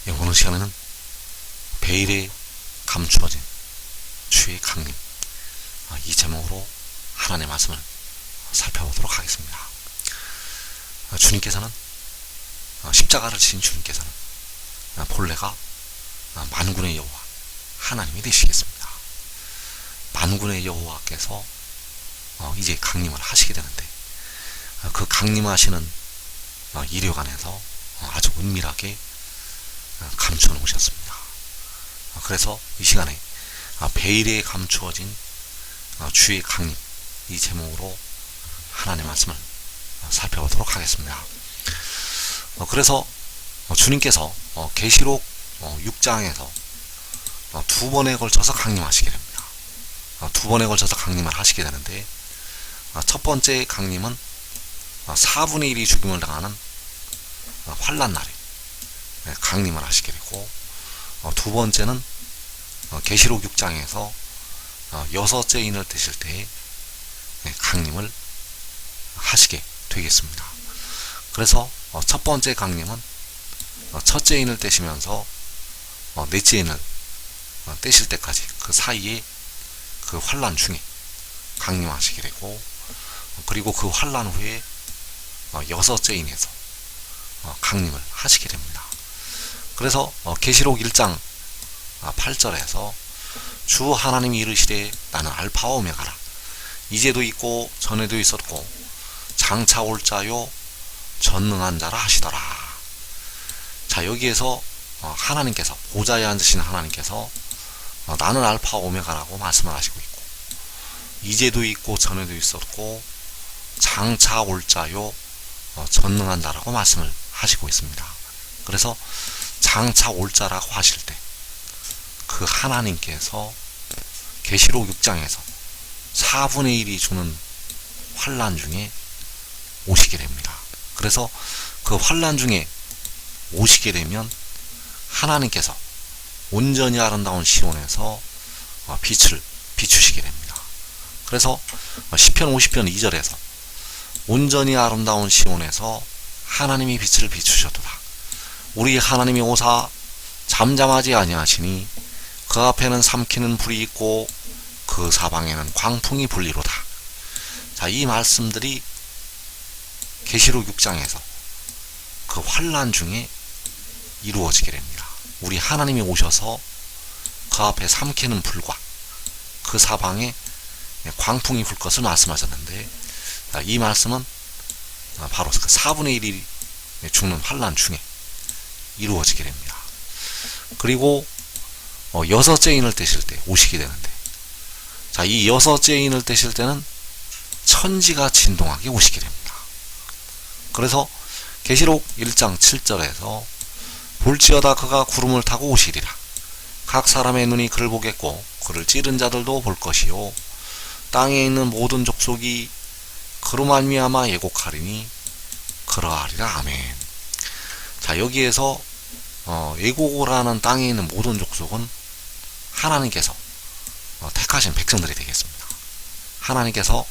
오늘 시간에는 베일에 감추어진 주의 강림, 이 제목으로 하나님의 말씀을 살펴보도록 하겠습니다. 주님께서는 십자가를 지신 주님께서는 본래가 만군의 여호와 하나님이 되시겠습니다. 만군의 여호와께서 이제 강림을 하시게 되는데, 그 강림하시는 이력안에서 아주 은밀하게 감추어 놓으셨습니다. 그래서 이 시간에 베일에 감추어진 주의 강림, 이 제목으로 하나님의 말씀을 살펴보도록 하겠습니다. 그래서 주님께서 계시록 6장에서 두 번에 걸쳐서 강림하시게 됩니다. 두 번에 걸쳐서 강림을 하시게 되는데, 첫 번째 강림은 4분의 1이 죽임을 당하는 환난 날에 강림을 하시게 되고, 두 번째는 계시록 6장에서 여섯째 인을 떼실 때에 강림을 하시게 되겠습니다. 그래서 첫 번째 강림은 첫째 인을 떼시면서 넷째 인을 떼실 때까지 그 사이에 그 환난 중에 강림하시게 되고, 그리고 그 환난 후에 여섯째 인에서 강림을 하시게 됩니다. 그래서 계시록 1장 8절에서 주 하나님이 이르시되 나는 알파와 오메가라, 이제도 있고 전에도 있었고 장차 올 자요 전능한 자라 하시더라. 자, 여기에서 하나님께서, 보좌에 앉으신 하나님께서 나는 알파와 오메가라고 말씀을 하시고 있고, 이제도 있고 전에도 있었고 장차 올 자요 전능한 자라고 말씀을 하시고 있습니다. 그래서 장차 올 자라고 하실 때 그 하나님께서 계시록 6장에서 4분의 1이 주는 환난 중에 오시게 됩니다. 그래서 그 환난 중에 오시게 되면 하나님께서 온전히 아름다운 시온에서 빛을 비추시게 됩니다. 그래서 시편 50편 2절에서 온전히 아름다운 시온에서 하나님이 빛을 비추셨도다. 우리 하나님이 오사 잠잠하지 아니하시니 그 앞에는 삼키는 불이 있고 그 사방에는 광풍이 불리로다. 자, 이 말씀들이 계시록 6장에서 그 환난 중에 이루어지게 됩니다. 우리 하나님이 오셔서 그 앞에 삼키는 불과 그 사방에 광풍이 불 것을 말씀하셨는데, 이 말씀은 바로 그 4분의 1이 죽는 환난 중에 이루어지게 됩니다. 그리고 여섯째 인을 떼실 때 오시게 되는데, 자, 이 여섯째 인을 떼실 때는 천지가 진동하게 오시게 됩니다. 그래서 계시록 1장 7절에서 볼지어다 그가 구름을 타고 오시리라. 각 사람의 눈이 그를 보겠고 그를 찌른 자들도 볼 것이요 땅에 있는 모든 족속이 그로 말미암아 예곡하리니 그러하리라. 아멘. 자, 여기에서 예곡을 하는 땅에 있는 모든 족속은 하나님께서 택하신 백성들이 되겠습니다. 하나님께서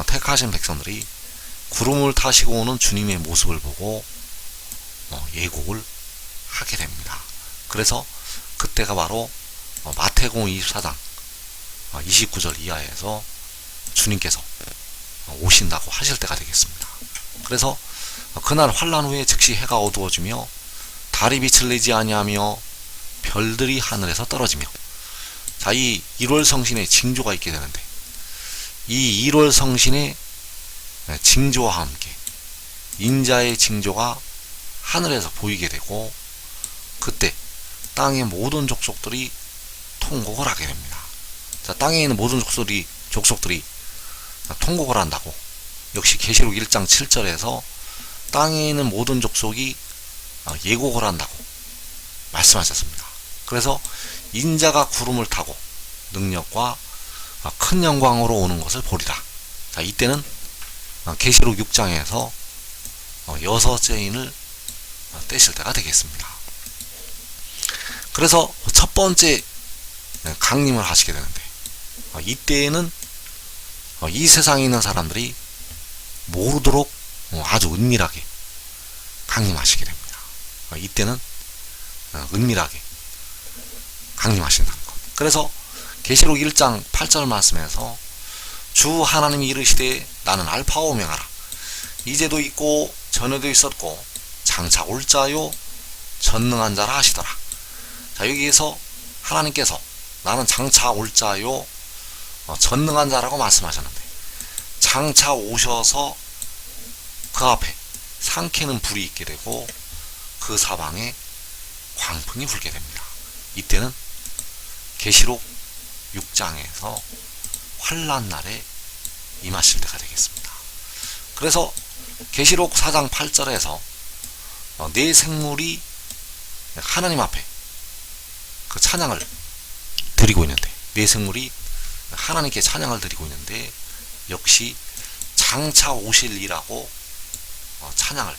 택하신 백성들이 구름을 타시고 오는 주님의 모습을 보고 예곡을 하게 됩니다. 그래서 그때가 바로 마태복음 24장 29절 이하에서 주님께서 오신다고 하실 때가 되겠습니다. 그래서 그날 환난 후에 즉시 해가 어두워지며 달이 빛을 내지 아니하며 별들이 하늘에서 떨어지며, 자, 이 1월 성신의 징조가 있게 되는데, 이 1월 성신의 징조와 함께 인자의 징조가 하늘에서 보이게 되고, 그때 땅의 모든 족속들이 통곡을 하게 됩니다. 자, 땅에 있는 모든 족속들이 통곡을 한다고, 역시 계시록 1장 7절에서 땅에 있는 모든 족속이 예곡을 한다고 말씀하셨습니다. 그래서 인자가 구름을 타고 능력과 큰 영광으로 오는 것을 보리라. 자, 이때는 계시록 6장에서 여섯째 인을 떼실 때가 되겠습니다. 그래서 첫 번째 강림을 하시게 되는데, 이때에는 이 세상에 있는 사람들이 모르도록 아주 은밀하게 강림하시게 됩니다. 이때는 은밀하게 강림하신다는 것. 그래서 계시록 1장 8절 말씀에서 주 하나님이 이르시되 나는 알파와 오메가라 이제도 있고 전에도 있었고 장차 올 자요 전능한 자라 하시더라. 자, 여기에서 하나님께서 나는 장차 올 자요 전능한 자라고 말씀하셨는데, 장차 오셔서 그 앞에 상케는 불이 있게 되고 그 사방에 광풍이 불게 됩니다. 이때는 계시록 6장에서 환난 날에 임하실 때가 되겠습니다. 그래서 계시록 4장 8절에서 네 생물이 하나님 앞에 그 찬양을 드리고 있는데, 네 생물이 하나님께 찬양을 드리고 있는데 역시 장차 오실 이라고 찬양을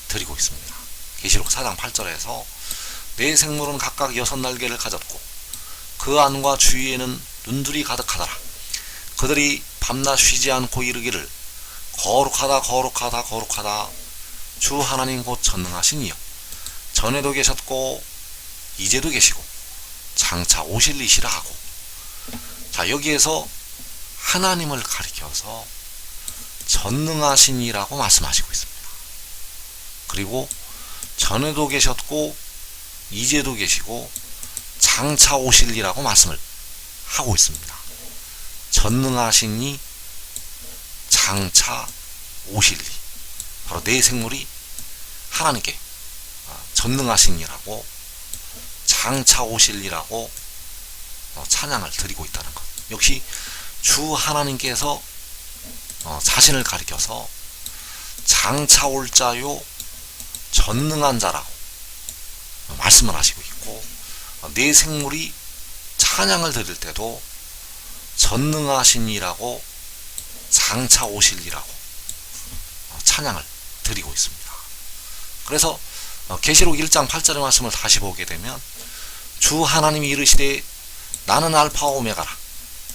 드리고 있습니다. 계시록 4장 8절에서 네 생물은 각각 6날개를 가졌고 그 안과 주위에는 눈들이 가득하더라. 그들이 밤낮 쉬지 않고 이르기를 거룩하다 거룩하다 거룩하다 주 하나님 곧 전능하신 이여 전에도 계셨고 이제도 계시고 장차 오실 이시라 하고, 자, 여기에서 하나님을 가리켜서 전능하신 이라고 말씀하시고 있습니다. 그리고 전에도 계셨고 이제도 계시고 장차 오실 이라고 말씀을 하고 있습니다. 전능하신 이, 장차 오실 이, 바로 네 생물이 하나님께 전능하신 이라고 장차 오실 이라고 찬양을 드리고 있다는 것. 역시 주 하나님께서 자신을 가리켜서 장차 올 자요 전능한 자라고 말씀을 하시고 있고, 네 생물이 찬양을 드릴 때도 전능하신 이라고 장차 오실 이라고 찬양을 드리고 있습니다. 그래서 계시록 1장 8절의 말씀을 다시 보게 되면 주 하나님이 이르시되 나는 알파와 오메가라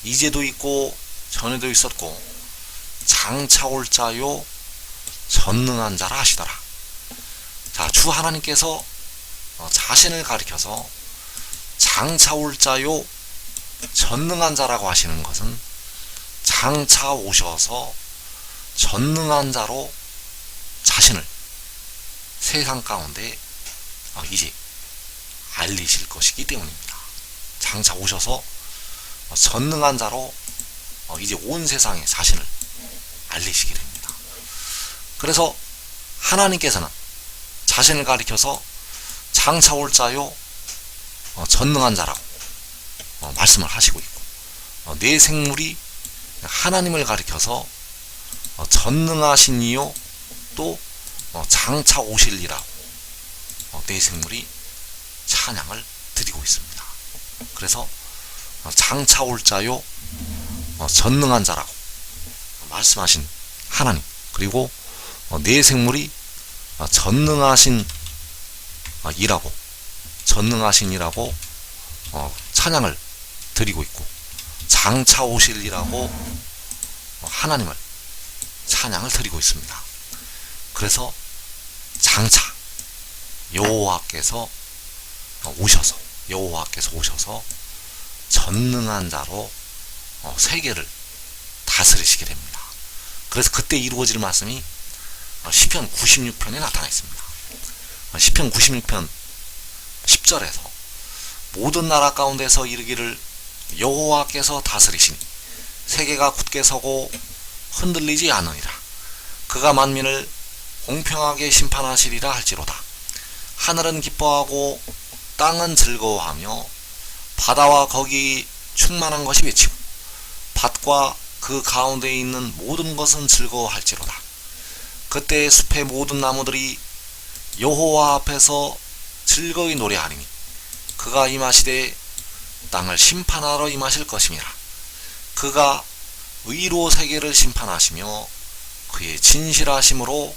이제도 있고 전에도 있었고 장차 올 자요 전능한 자라 하시더라. 자, 주 하나님께서 자신을 가리켜서 장차 올 자요 전능한 자라고 하시는 것은 장차 오셔서 전능한 자로 자신을 세상 가운데 이제 알리실 것이기 때문입니다. 장차 오셔서 전능한 자로 이제 온 세상에 자신을 알리시게 됩니다. 그래서 하나님께서는 자신을 가리켜서 장차 올 자요 전능한 자라고 말씀을 하시고 있고, 네 생물이 하나님을 가리켜서 전능하신 이요 또 장차 오실 이라고 네 생물이 찬양을 드리고 있습니다. 그래서 장차 올 자요 전능한 자라고 말씀하신 하나님, 그리고 네 생물이 전능하신 이라고 찬양을 드리고 있고, 장차 오실 이라고 하나님을 찬양을 드리고 있습니다. 그래서 장차 여호와께서 오셔서 전능한 자로 세계를 다스리시게 됩니다. 그래서 그때 이루어질 말씀이 시편 96편에 나타나 있습니다. 시편 96편 10절에서 모든 나라 가운데서 이르기를 여호와께서 다스리시니 세계가 굳게 서고 흔들리지 않으니라. 그가 만민을 공평하게 심판하시리라 할지로다. 하늘은 기뻐하고 땅은 즐거워하며 바다와 거기 충만한 것이 외치고 밭과 그 가운데에 있는 모든 것은 즐거워할지로다. 그때 숲의 모든 나무들이 여호와 앞에서 즐거이 노래하리니 그가 임하시되 땅을 심판하러 임하실 것임이라. 그가 의로 세계를 심판하시며 그의 진실하심으로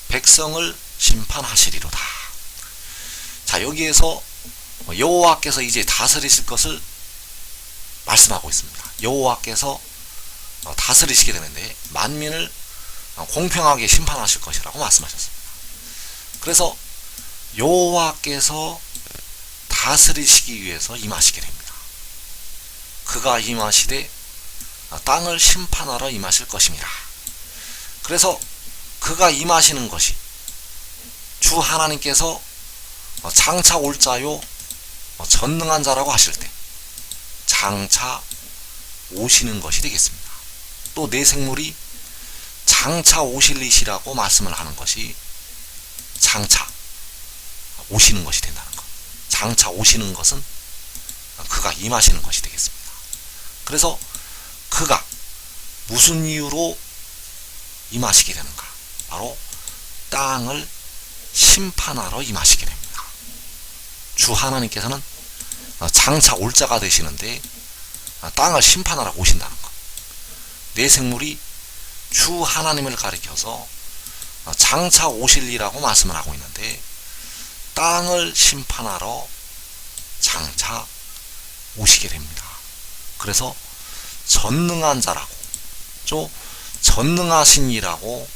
백성을 심판하시리로다. 자, 여기에서 여호와께서 이제 다스리실 것을 말씀하고 있습니다. 여호와께서 다스리시게 되는데 만민을 공평하게 심판하실 것이라고 말씀하셨습니다. 그래서 여호와께서 다스리시기 위해서 임하시게 됩니다. 그가 임하시되 땅을 심판하러 임하실 것임이라. 그래서 그가 임하시는 것이 주 하나님께서 장차 올 자요 전능한 자라고 하실 때 장차 오시는 것이 되겠습니다. 또 내 생물이 장차 오실 이시라고 말씀을 하는 것이 장차 오시는 것이 된다는 것. 장차 오시는 것은 그가 임하시는 것이 되겠습니다. 그래서 그가 무슨 이유로 임하시게 되는가? 바로 땅을 심판하러 임하시게 됩니다. 주 하나님께서는 장차 올 자가 되시는데 땅을 심판하러 오신다는 것. 내 생물이 주 하나님을 가리켜서 장차 오실이라고 말씀을 하고 있는데 땅을 심판하러 장차 오시게 됩니다. 그래서 전능한 자라고 또 전능하신 이라고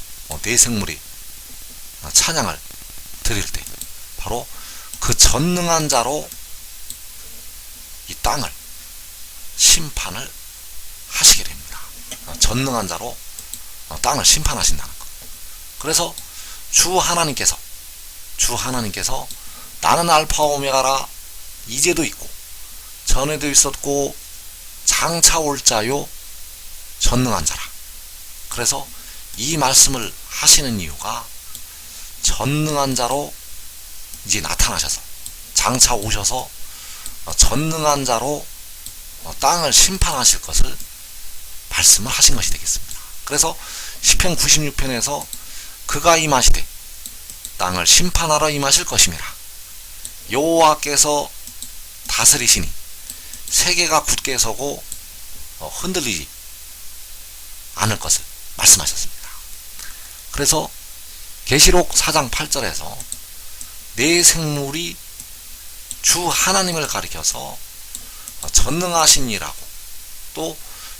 내 생물이 찬양을 드릴 때 바로 그 전능한 자로 이 땅을 심판을 하시게 됩니다. 전능한 자로 땅을 심판하신다는 것. 그래서 주 하나님께서 나는 알파 오메가라, 이제도 있고 전에도 있었고 장차 올 자요 전능한 자라. 그래서 이 말씀을 하시는 이유가 전능한 자로 이제 나타나셔서 장차 오셔서 전능한 자로 땅을 심판하실 것을 말씀을 하신 것이 되겠습니다. 그래서 시편 96편에서 그가 임하시되 땅을 심판하러 임하실 것임이라. 여호와께서 다스리시니 세계가 굳게 서고 흔들리지 않을 것을 말씀하셨습니다. 그래서 계시록 4장 8절에서 내 생물이 주 하나님을 가리켜서 전능하신 이라고 또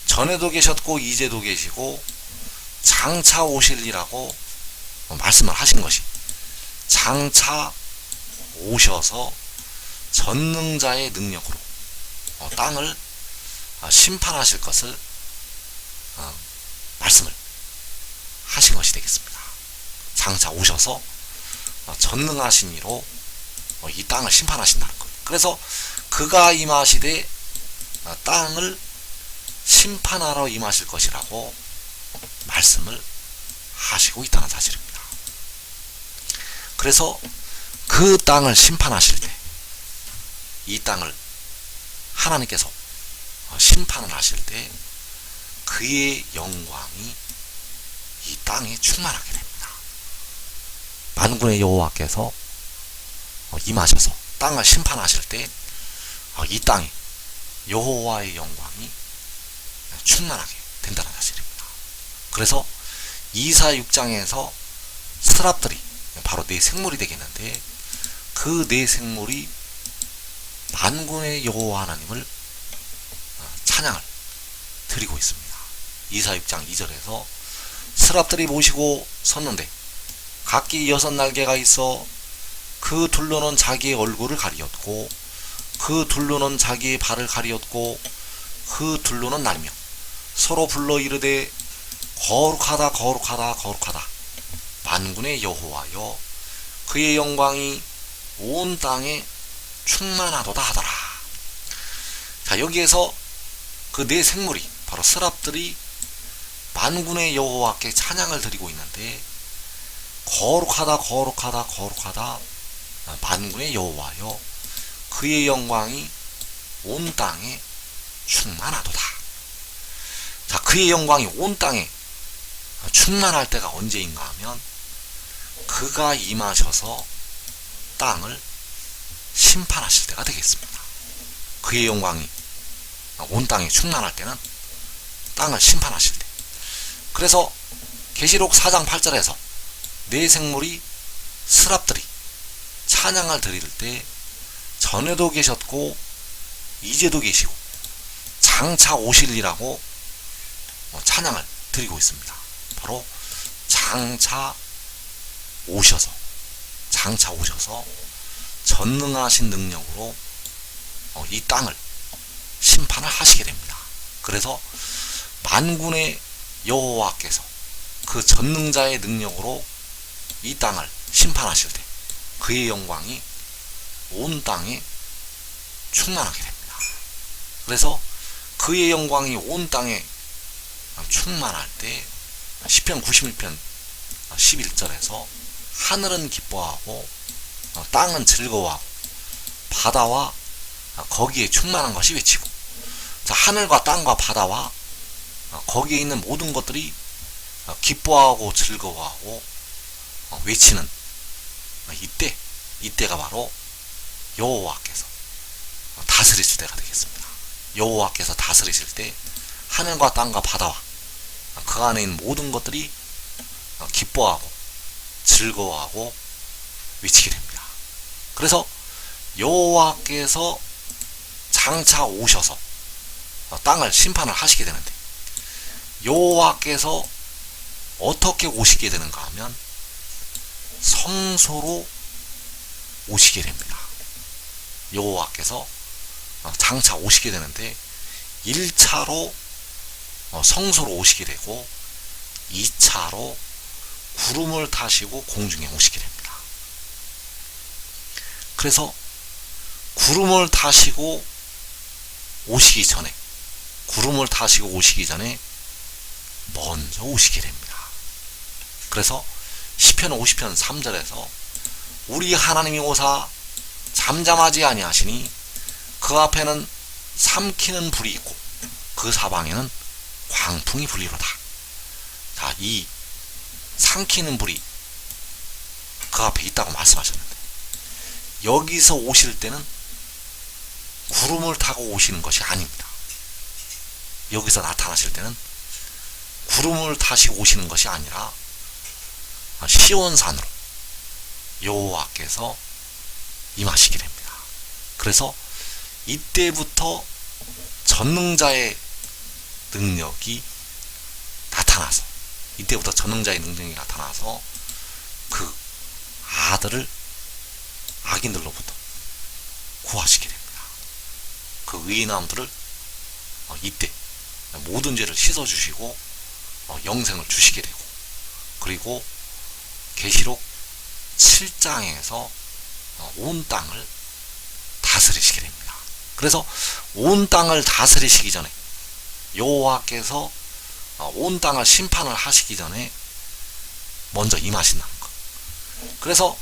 전에도 계셨고 이제도 계시고 장차 오실 이라고 말씀을 하신 것이 장차 오셔서 전능자의 능력으로 땅을 심판하실 것을 말씀을 하신 것이 되겠습니다. 장차 오셔서 전능하신 이로 이 땅을 심판하신다는 것. 그래서 그가 임하시되 땅을 심판하러 임하실 것이라고 말씀을 하시고 있다는 사실입니다. 그래서 그 땅을 심판하실 때 이 땅을 하나님께서 심판을 하실 때 그의 영광이 이 땅에 충만하게 됩니다. 만군의 여호와께서 임하셔서 땅을 심판하실 때 이 땅에 여호와의 영광이 충만하게 된다는 사실입니다. 그래서 이사 6장에서 스랍들이 바로 네 생물이 되겠는데 그 네 생물이 만군의 여호와 하나님을 찬양을 드리고 있습니다. 이사 6장 2절에서 스랍들이 모시고 섰는데 각기 6날개가 있어 그 둘로는 자기의 얼굴을 가리었고 그 둘로는 자기의 발을 가리었고 그 둘로는 날며 서로 불러 이르되 거룩하다 거룩하다 거룩하다 만군의 여호와여 그의 영광이 온 땅에 충만하도다 하더라. 자, 여기에서 그 네 생물이 바로 스랍들이 만군의 여호와께 찬양을 드리고 있는데 거룩하다 거룩하다 거룩하다 만군의 여호와여 그의 영광이 온 땅에 충만하도다. 자, 그의 영광이 온 땅에 충만할 때가 언제인가 하면 그가 임하셔서 땅을 심판하실 때가 되겠습니다. 그의 영광이 온 땅에 충만할 때는 땅을 심판하실 때. 그래서 계시록 4장 8절에서 네 생물이 스랍들이 찬양을 드릴 때 전에도 계셨고 이제도 계시고 장차 오실이라고 찬양을 드리고 있습니다. 바로 장차 오셔서 전능하신 능력으로 이 땅을 심판을 하시게 됩니다. 그래서 만군의 여호와께서 그 전능자의 능력으로 이 땅을 심판하실 때 그의 영광이 온 땅에 충만하게 됩니다. 그래서 그의 영광이 온 땅에 충만할 때 시편 91편 11절에서 하늘은 기뻐하고 땅은 즐거워하고 바다와 거기에 충만한 것이 외치고, 자, 하늘과 땅과 바다와 거기에 있는 모든 것들이 기뻐하고 즐거워하고 외치는 이때가 바로 여호와께서 다스리실 때가 되겠습니다. 여호와께서 다스리실 때 하늘과 땅과 바다와 그 안에 있는 모든 것들이 기뻐하고 즐거워하고 외치게 됩니다. 그래서 여호와께서 장차 오셔서 땅을 심판을 하시게 되는데, 여호와께서 어떻게 오시게 되는가 하면 성소로 오시게 됩니다. 여호와께서 장차 오시게 되는데 1차로 성소로 오시게 되고 2차로 구름을 타시고 공중에 오시게 됩니다. 그래서 구름을 타시고 오시기 전에 먼저 오시게 됩니다. 그래서 시편 50편 3절에서 우리 하나님이 오사 잠잠하지 아니하시니 그 앞에는 삼키는 불이 있고 그 사방에는 광풍이 불리로다. 자, 이 삼키는 불이 그 앞에 있다고 말씀하셨는데, 여기서 오실 때는 구름을 타고 오시는 것이 아닙니다. 여기서 나타나실 때는 구름을 타시고 오시는 것이 아니라 시온산으로 여호와께서 임하시게 됩니다. 그래서 이때부터 전능자의 능력이 나타나서 그 아들을 악인들로부터 구하시게 됩니다. 그 의인함들을 이때 모든 죄를 씻어주시고 영생을 주시게 되고, 그리고 계시록 7장에서 온 땅을 다스리시게 됩니다. 그래서 온 땅을 다스리시기 전에 여호와께서 온 땅을 심판을 하시기 전에 먼저 임하신다는 것. 그래서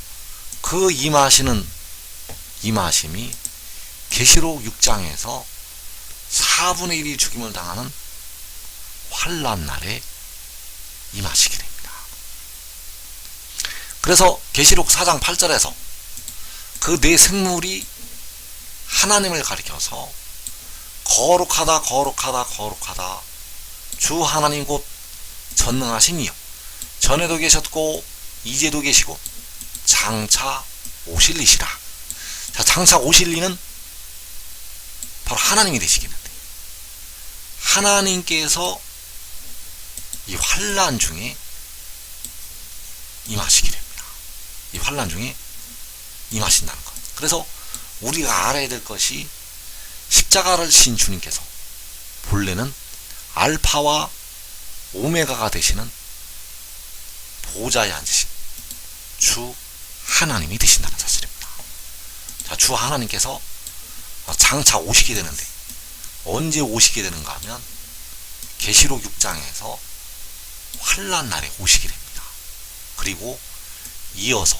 그 임하심이 계시록 6장에서 4분의 1이 죽임을 당하는 환난 날에 임하시게 됩니다. 그래서 계시록 4장 8절에서 그 네 생물이 하나님을 가리켜서 거룩하다 거룩하다 거룩하다 주 하나님 곧 전능하신 이여, 전에도 계셨고 이제도 계시고 장차 오실 이시라. 자, 장차 오실 이는 바로 하나님이 되시겠는데, 하나님께서 이 환난 중에 임하시게 됩니다. 이 환난 중에 임하신다는 것. 그래서 우리가 알아야 될 것이, 십자가를 진 주님께서 본래는 알파와 오메가가 되시는 보좌에 앉으신 주 하나님이 되신다는 사실입니다. 자, 주 하나님께서 장차 오시게 되는데 언제 오시게 되는가 하면 계시록 6장에서 환난 날에 오시게 됩니다. 그리고 이어서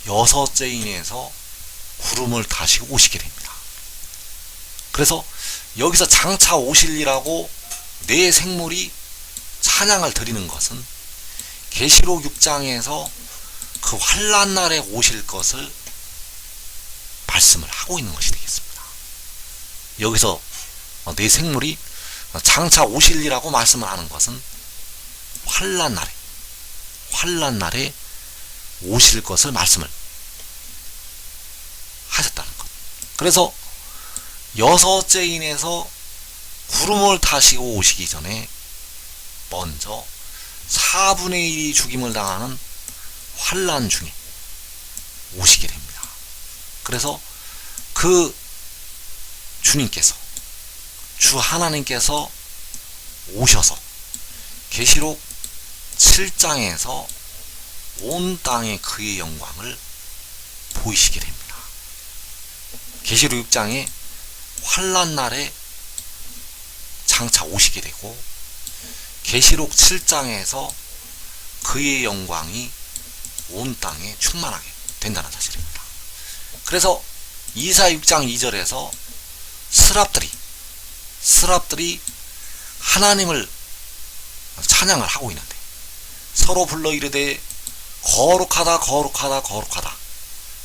6째 인에서 구름을 타시고 오시게 됩니다. 그래서 여기서 장차 오실이라고 네 생물이 찬양을 드리는 것은 계시록 6장에서 그 환난 날에 오실 것을 말씀을 하고 있는 것이 되겠습니다. 여기서 네 생물이 장차 오실이라고 말씀을 하는 것은 환난 날에 오실 것을 말씀을 하셨다는 것. 그래서 6째 인에서 구름을 타시고 오시기 전에 먼저 4분의 1이 죽임을 당하는 환난 중에 오시게 됩니다. 그래서 그 주님께서, 주 하나님께서 오셔서 계시록 7장에서 온 땅에 그의 영광을 보이시게 됩니다. 계시록 6장에 환난 날에 장차 오시게 되고, 계시록 7장에서 그의 영광이 온 땅에 충만하게 된다는 사실입니다. 그래서 이사 6장 2절에서 스랍들이 하나님을 찬양을 하고 있는데, 서로 불러 이르되 거룩하다 거룩하다 거룩하다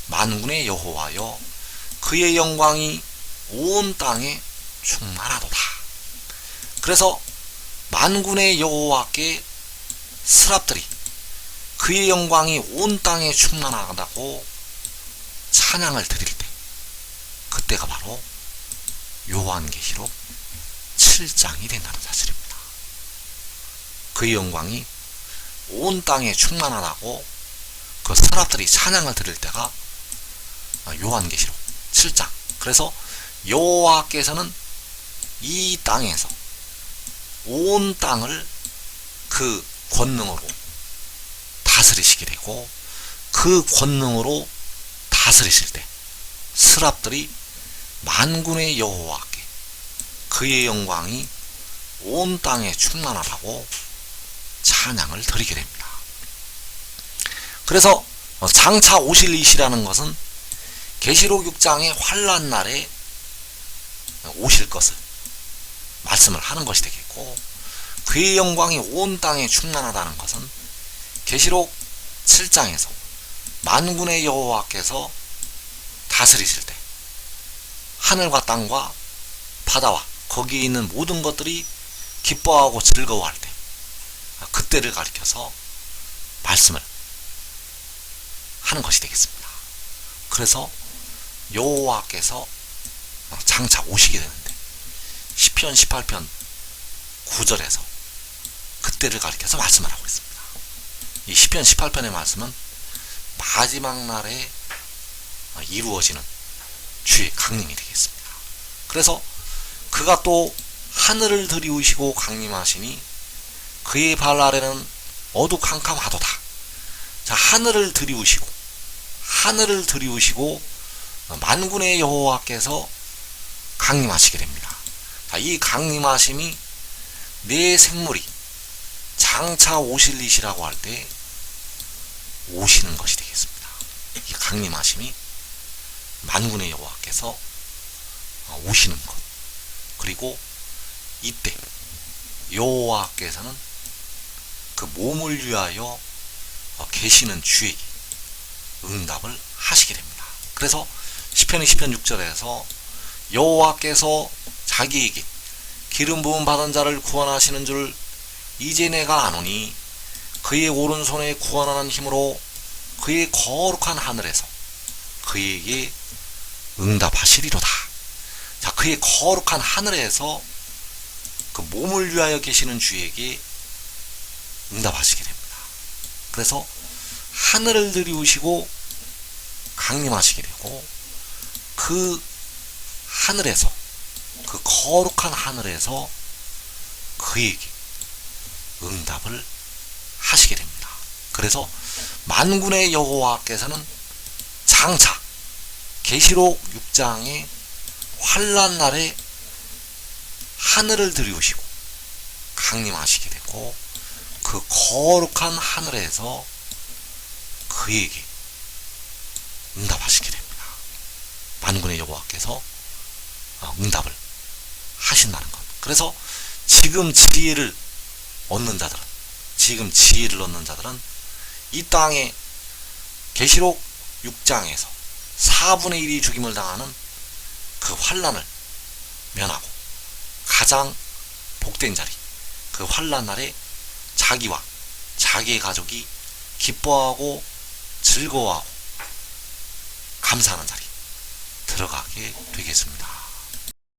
만군의 여호와여 그의 영광이 온 땅에 충만하도다. 그래서 만군의 여호와께 스랍들이 그의 영광이 온 땅에 충만하다고 찬양을 드릴 때, 그때가 바로 요한계시록 7장이 된다는 사실입니다. 그의 영광이 온 땅에 충만하다고 그 스랍들이 찬양을 드릴 때가 요한계시록 7장. 그래서 여호와께서는 이 땅에서 온 땅을 그 권능으로 다스리시게 되고, 그 권능으로 다스리실 때 스랍들이 만군의 여호와께 그의 영광이 온 땅에 충만하다고 찬양을 드리게 됩니다. 그래서 장차 오실 이시라는 것은 계시록 6장의 환난 날에 오실 것을 말씀을 하는 것이 되겠고, 그의 영광이 온 땅에 충만하다는 것은 계시록 7장에서 만군의 여호와께서 다스리실 때 하늘과 땅과 바다와 거기에 있는 모든 것들이 기뻐하고 즐거워할 때, 그때를 가리켜서 말씀을 하는 것이 되겠습니다. 그래서 여호와께서 장차 오시게 되는데, 시편 18편 9절에서 그때를 가리켜서 말씀을 하고 있습니다. 이 시편 18편의 말씀은 마지막 날에 이루어지는 주의 강림이 되겠습니다. 그래서 그가 또 하늘을 들이우시고 강림하시니 그의 발 아래는 어두캄캄하도다. 자, 하늘을 들이우시고 만군의 여호와께서 강림하시게 됩니다. 자, 이 강림하심이 내 생물이 장차 오실 이시라고 할 때 오시는 것이 되겠습니다. 이 강림하심이 만군의 여호와께서 오시는 것, 그리고 이때 여호와께서는 그 몸을 위하여 계시는 주에게 응답을 하시게 됩니다. 그래서 시편 6절에서 여호와께서 자기에게 기름 부음 받은 자를 구원하시는 줄 이제 내가 아노니 그의 오른손에 구원하는 힘으로 그의 거룩한 하늘에서 그에게 응답하시리로다. 자, 그의 거룩한 하늘에서 그 몸을 위하여 계시는 주에게 응답하시게 됩니다. 그래서 하늘을 들이우시고 강림하시게 되고, 그 하늘에서, 그 거룩한 하늘에서 그에게 응답을 하시게 됩니다. 그래서 만군의 여호와께서는 장차 계시록 6장의 환난 날에 하늘을 들이우시고 강림하시게 되고, 그 거룩한 하늘에서 그에게 응답하시게 됩니다. 만군의 여호와께서 응답을 하신다는 것. 그래서 지금 지혜를 얻는 자들은 이 땅에 계시록 6장에서 4분의 1이 죽임을 당하는 그 환난을 면하고 가장 복된 자리, 그 환난 날에 자기와 자기의 가족이 기뻐하고 즐거워하고 감사하는 자리 들어가게 되겠습니다.